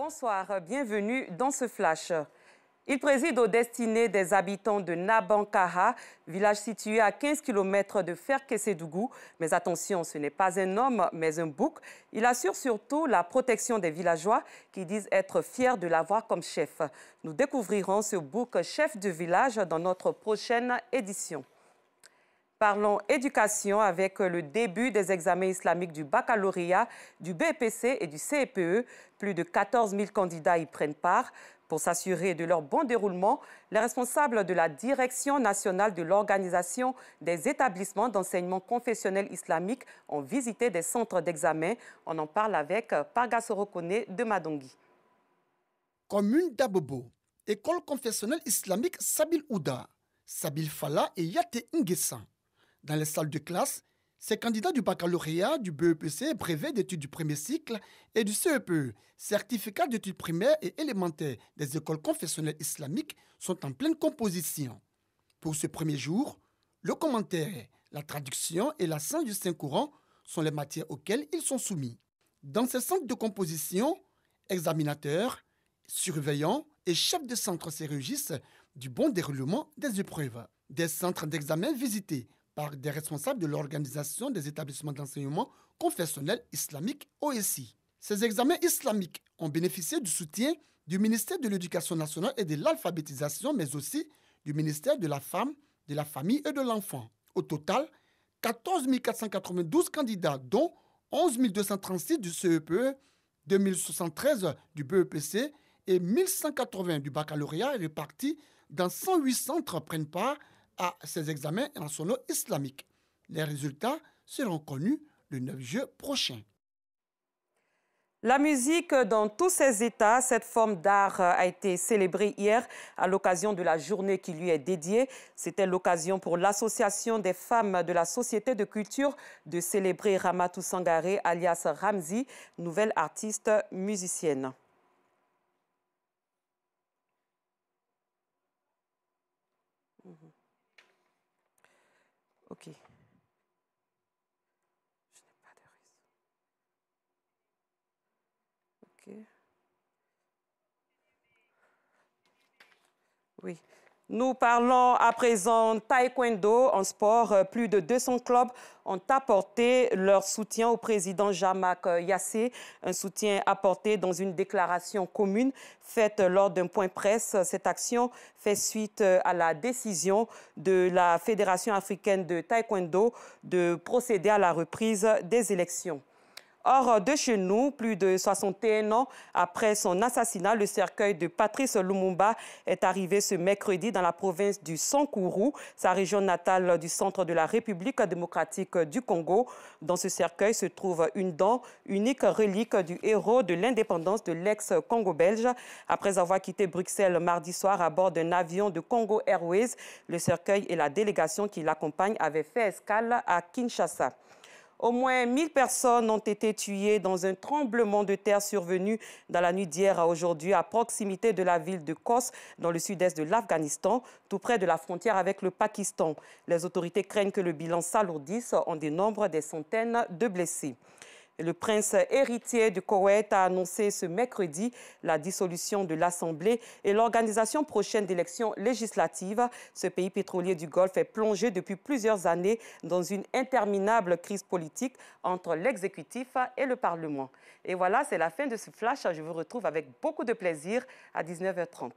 bonsoir, bienvenue dans ce flash. Il préside aux destinées des habitants de Nabankaha, village situé à 15 km de Ferkessédougou. Mais attention, ce n'est pas un homme, mais un bouc. Il assure surtout la protection des villageois qui disent être fiers de l'avoir comme chef. Nous découvrirons ce bouc chef de village dans notre prochaine édition. Parlons éducation avec le début des examens islamiques du baccalauréat, du BEPC et du CEPE. Plus de 14 000 candidats y prennent part. Pour s'assurer de leur bon déroulement, les responsables de la Direction nationale de l'organisation des établissements d'enseignement confessionnel islamique ont visité des centres d'examen. On en parle avec Parga Sorokone de Madongi. Commune d'Abobo, école confessionnelle islamique Sabil Ouda, Sabil Fala et Yate Ngessa. Dans les salles de classe, ces candidats du baccalauréat, du BEPC, brevet d'études du premier cycle, et du CEPE, certificat d'études primaires et élémentaires des écoles confessionnelles islamiques, sont en pleine composition. Pour ce premier jour, le commentaire, la traduction et la science du Saint-Courant sont les matières auxquelles ils sont soumis. Dans ces centres de composition, examinateurs, surveillants et chefs de centre se réjouissent du bon déroulement des épreuves. Des centres d'examen visités par des responsables de l'Organisation des établissements d'enseignement confessionnel islamique OSI. Ces examens islamiques ont bénéficié du soutien du ministère de l'Éducation nationale et de l'alphabétisation, mais aussi du ministère de la Femme, de la Famille et de l'Enfant. Au total, 14 492 candidats, dont 11 236 du CEPE, 2073 du BEPC et 1180 du baccalauréat répartis dans 108 centres prennent part à ces examens nationaux islamiques. Les résultats seront connus le 9 juillet prochain. La musique dans tous ses états, cette forme d'art a été célébrée hier à l'occasion de la journée qui lui est dédiée. C'était l'occasion pour l'Association des femmes de la Société de culture de célébrer Ramatou Sangaré, alias Ramzi, nouvelle artiste musicienne. OK. Je n'ai pas de réseau. OK. Oui. Nous parlons à présent taekwondo en sport. Plus de 200 clubs ont apporté leur soutien au président Jean-Marc Yassé. Un soutien apporté dans une déclaration commune faite lors d'un point presse. Cette action fait suite à la décision de la Fédération africaine de taekwondo de procéder à la reprise des élections. Hors de chez nous, plus de 61 ans après son assassinat, le cercueil de Patrice Lumumba est arrivé ce mercredi dans la province du Sankourou, sa région natale du centre de la République démocratique du Congo. Dans ce cercueil se trouve une dent, unique relique du héros de l'indépendance de l'ex-Congo belge. Après avoir quitté Bruxelles mardi soir à bord d'un avion de Congo Airways, le cercueil et la délégation qui l'accompagne avaient fait escale à Kinshasa. Au moins 1000 personnes ont été tuées dans un tremblement de terre survenu dans la nuit d'hier à aujourd'hui à proximité de la ville de Kos, dans le sud-est de l'Afghanistan, tout près de la frontière avec le Pakistan. Les autorités craignent que le bilan s'alourdisse. On dénombre des centaines de blessés. Le prince héritier du Koweït a annoncé ce mercredi la dissolution de l'Assemblée et l'organisation prochaine d'élections législatives. Ce pays pétrolier du Golfe est plongé depuis plusieurs années dans une interminable crise politique entre l'exécutif et le Parlement. Et voilà, c'est la fin de ce flash. Je vous retrouve avec beaucoup de plaisir à 19h30.